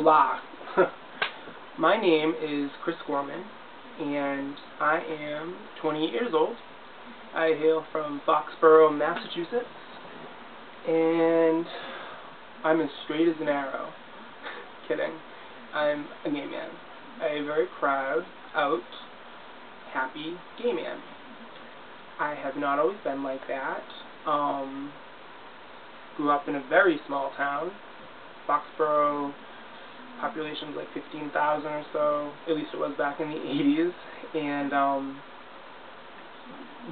Hola. My name is Chris Gorman, and I am 28 years old. I hail from Foxborough, Massachusetts, and I'm as straight as an arrow. Kidding. I'm a gay man. A very proud, out, happy gay man. I have not always been like that. Grew up in a very small town. Foxborough population was like 15,000 or so, at least it was back in the 80s, and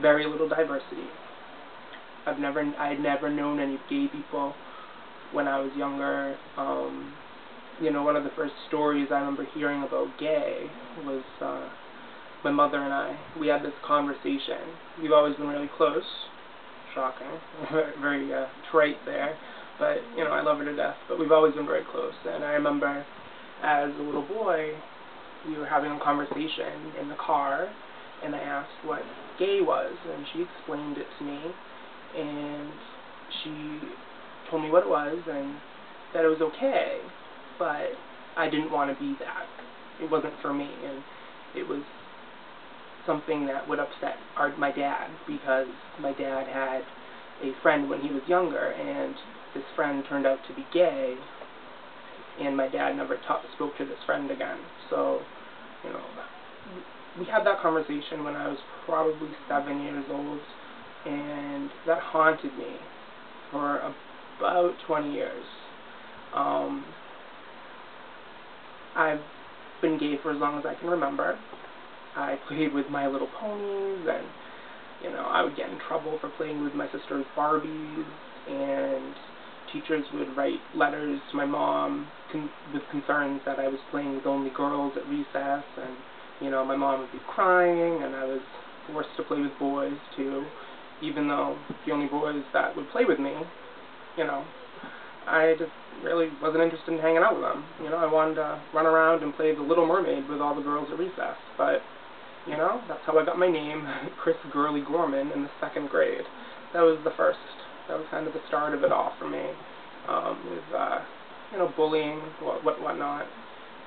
very little diversity. I had never known any gay people when I was younger. You know, one of the first stories I remember hearing about gay was my mother and I. We had this conversation. We've always been really close. Shocking. Very trite there. But, you know, I love her to death. But we've always been very close. And I remember as a little boy, we were having a conversation in the car, and I asked what gay was, and she explained it to me, and she told me what it was, and that it was okay, but I didn't want to be that. It wasn't for me, and it was something that would upset my dad, because my dad had a friend when he was younger, and this friend turned out to be gay, and my dad never spoke to this friend again. So, you know, we had that conversation when I was probably 7 years old, and that haunted me for about 20 years. I've been gay for as long as I can remember. I played with My Little Ponies, and, you know, I would get in trouble for playing with my sister's Barbies, and teachers would write letters to my mom with concerns that I was playing with only girls at recess, and, you know, my mom would be crying, and I was forced to play with boys, too, even though the only boys that would play with me, you know, I just really wasn't interested in hanging out with them. You know, I wanted to run around and play the Little Mermaid with all the girls at recess, but, you know, that's how I got my name, Chris Girly Gorman, in the 2nd grade. That was the first. That was kind of the start of it all for me, with, you know, bullying, whatnot.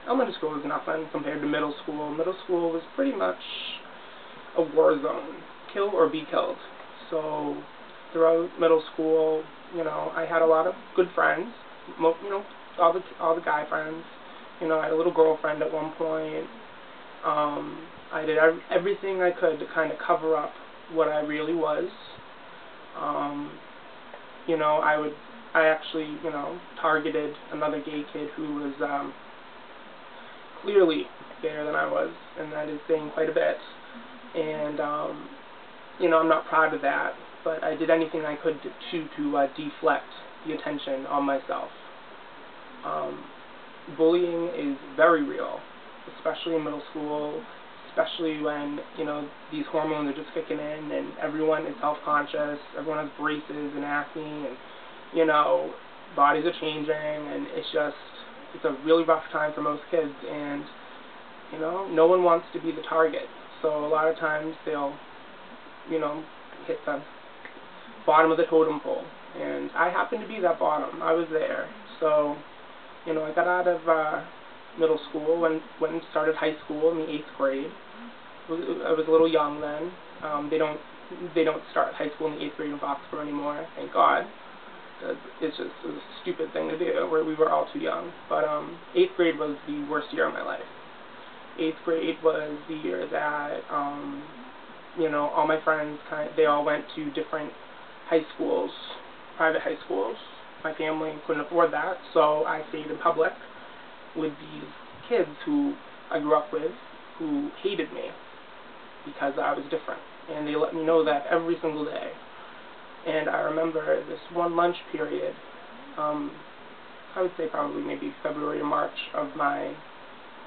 Elementary school was nothing compared to middle school. Middle school was pretty much a war zone, kill or be killed. So throughout middle school, you know, I had a lot of good friends, you know, all the guy friends. You know, I had a little girlfriend at one point. I did everything I could to kind of cover up what I really was. You know, I actually, you know, targeted another gay kid who was clearly gayer than I was, and that is saying quite a bit. And, you know, I'm not proud of that, but I did anything I could to deflect the attention on myself. Bullying is very real, especially in middle school, especially when, you know, these hormones are just kicking in and everyone is self-conscious, everyone has braces and acne, and, you know, bodies are changing, and it's a really rough time for most kids, and, you know, no one wants to be the target. So a lot of times they'll, you know, hit the bottom of the totem pole, and I happened to be that bottom. I was there. So, you know, I got out of middle school, went and started high school in the 8th grade. I was a little young then. They don't start high school in the 8th grade in Foxborough anymore, thank God. It was a stupid thing to do, where we were all too young. But 8th grade was the worst year of my life. 8th grade was the year that, you know, all my friends, they all went to different high schools, private high schools. My family couldn't afford that, so I stayed in public with these kids who I grew up with, who hated me because I was different, and they let me know that every single day. And I remember this one lunch period, I would say probably maybe February or March of my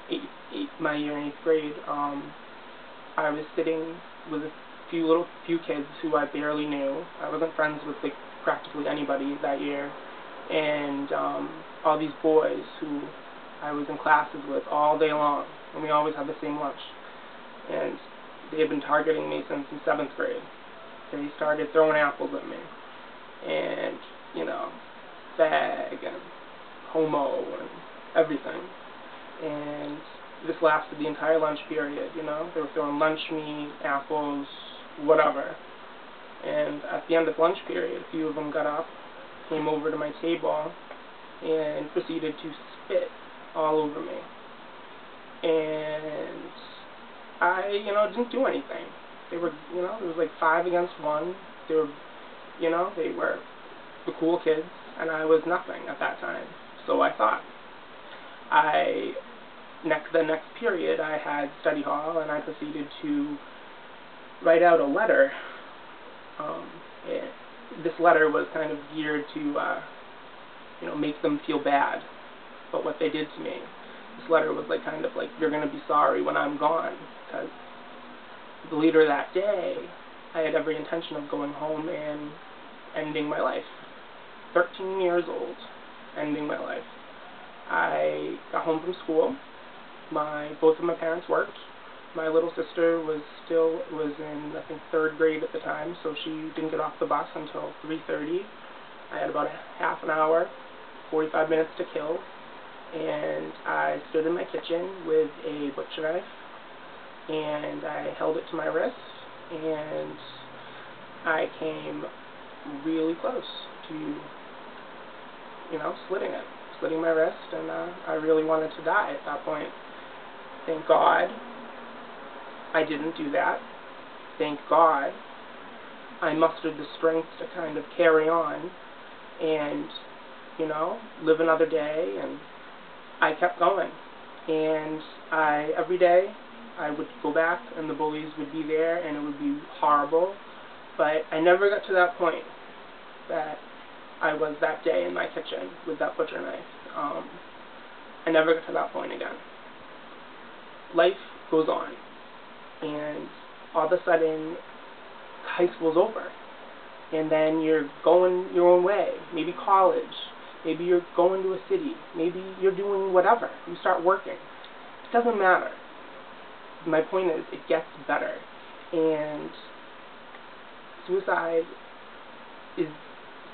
year in 8th grade. I was sitting with a few kids who I barely knew. I wasn't friends with like practically anybody that year, and all these boys who I was in classes with all day long, and we always had the same lunch. And they had been targeting me since in 7th grade. They started throwing apples at me, and, you know, fag and homo and everything. And this lasted the entire lunch period, you know. They were throwing lunch meat, apples, whatever. And at the end of lunch period, a few of them got up, came over to my table, and proceeded to spit all over me. And I, didn't do anything. They were, it was like 5 against 1. They were, they were the cool kids, and I was nothing at that time. So I thought. The next period, I had study hall, and I proceeded to write out a letter. This letter was kind of geared to, make them feel bad about what they did to me. This letter was kind of like, you're going to be sorry when I'm gone, because later that day, I had every intention of going home and ending my life. 13 years old, ending my life. I got home from school. Both of my parents worked. My little sister was in, I think, 3rd grade at the time, so she didn't get off the bus until 3:30. I had about a half an hour, 45 minutes to kill, and I stood in my kitchen with a butcher knife, and I held it to my wrist, and I came really close to, slitting my wrist, and I really wanted to die at that point. Thank God I didn't do that. Thank God I mustered the strength to kind of carry on and, live another day, and I kept going. And every day I would go back and the bullies would be there and it would be horrible, but I never got to that point that I was that day in my kitchen with that butcher knife. I never got to that point again. Life goes on, and all of a sudden, high school's over, and then you're going your own way, maybe college, maybe you're going to a city, maybe you're doing whatever, you start working. It doesn't matter. My point is, it gets better, and suicide is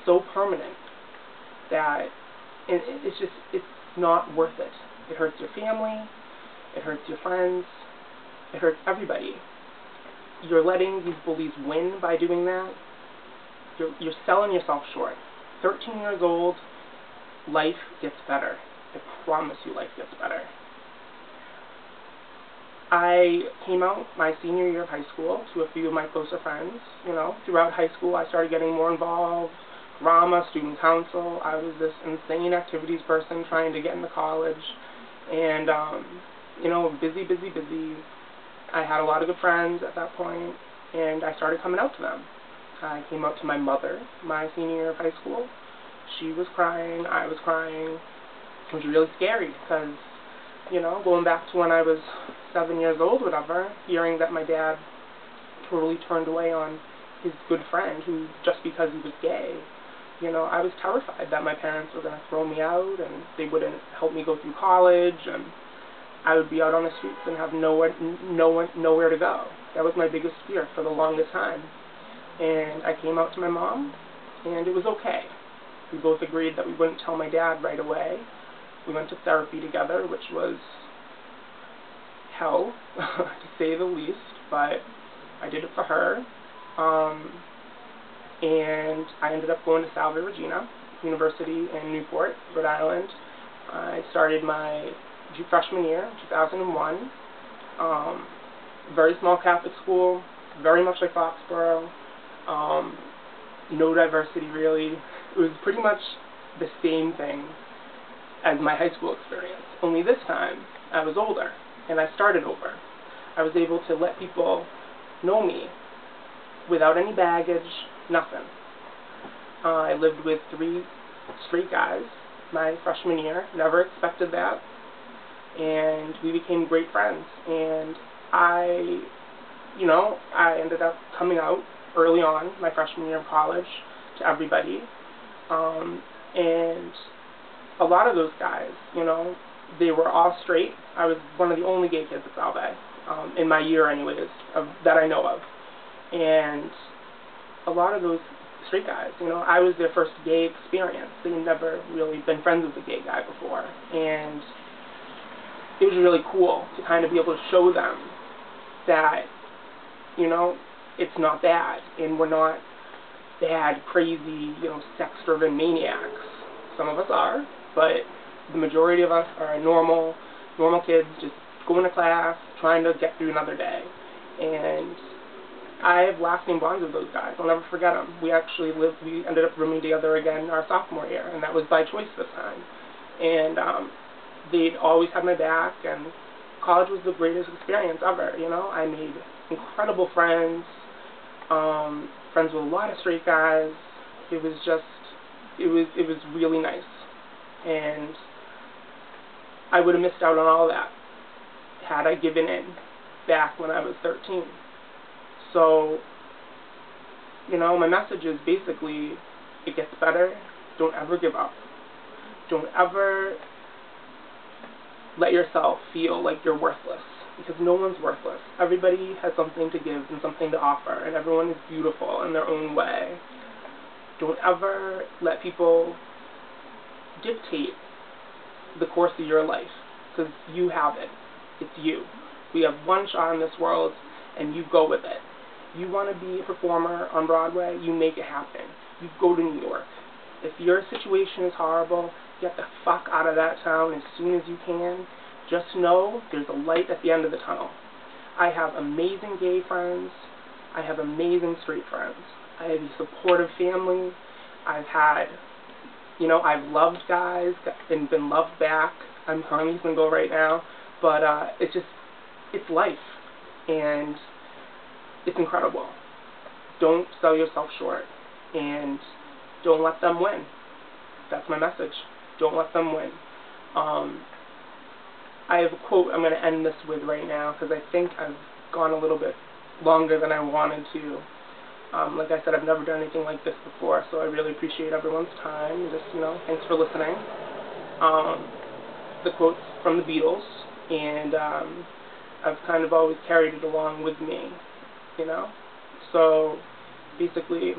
so permanent that it's not worth it. It hurts your family, it hurts your friends, it hurts everybody. You're letting these bullies win by doing that. You're selling yourself short. 13 years old, life gets better. I promise you life gets better. I came out my senior year of high school to a few of my closer friends. Throughout high school I started getting more involved. Drama, student council. I was this insane activities person trying to get into college. And, busy. I had a lot of good friends at that point, and I started coming out to them. I came out to my mother my senior year of high school. She was crying, I was crying. It was really scary because, going back to when I was 7 years old, whatever, hearing that my dad totally turned away on his good friend who, just because he was gay, I was terrified that my parents were going to throw me out and they wouldn't help me go through college, and I would be out on the streets and have nowhere to go. That was my biggest fear for the longest time. And I came out to my mom, and it was okay. We both agreed that we wouldn't tell my dad right away. We went to therapy together, which was hell, to say the least, but I did it for her. And I ended up going to Salve Regina University in Newport, Rhode Island. I started my freshman year, 2001. Very small Catholic school, very much like Foxborough. No diversity, really. It was pretty much the same thing as my high school experience, only this time I was older, and I started over. I was able to let people know me without any baggage, nothing. I lived with 3 straight guys my freshman year, never expected that, and we became great friends. And I ended up coming out early on, my freshman year of college, to everybody, and a lot of those guys, they were all straight. I was one of the only gay kids at Salve, in my year anyways, that I know of. And a lot of those straight guys. You know, I was their first gay experience. They had never really been friends with a gay guy before, and it was really cool to kind of be able to show them that, you know, it's not bad, and we're not bad, crazy, you know, sex-driven maniacs. Some of us are, but the majority of us are normal kids just going to class, trying to get through another day. And I have lasting bonds with those guys. I'll never forget them. We ended up rooming together again our sophomore year, and that was by choice this time. And they'd always had my back, and college was the greatest experience ever, you know. I made incredible friends, friends with a lot of straight guys. It was just, it was really nice. And I would have missed out on all that had I given in back when I was 13. So, you know, my message is basically, it gets better. Don't ever give up. Don't ever let yourself feel like you're worthless, because no one's worthless. Everybody has something to give and something to offer, and everyone is beautiful in their own way. Don't ever let people dictate the course of your life, because you have it. It's you. We have one shot in this world, and you go with it. You want to be a performer on Broadway, you make it happen. You go to New York. If your situation is horrible, get the fuck out of that town as soon as you can. Just know there's a light at the end of the tunnel. I have amazing gay friends. I have amazing straight friends. I have a supportive family. I've had, you know, I've loved guys and been loved back. I'm currently single right now, but it's life, and it's incredible. Don't sell yourself short, and don't let them win. That's my message. Don't let them win. I have a quote I'm going to end this with right now, because I think I've gone a little bit longer than I wanted to. Like I said, I've never done anything like this before, so I really appreciate everyone's time. Just, you know, thanks for listening. The quote's from the Beatles, and I've kind of always carried it along with me, you know? So, basically,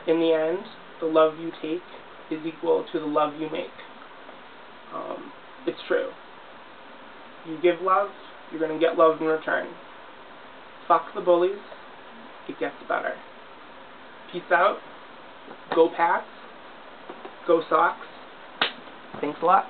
in the end, the love you take is equal to the love you make. It's true. You give love, you're going to get love in return. Fuck the bullies. It gets better. Peace out. Go Pats. Go Sox. Thanks a lot.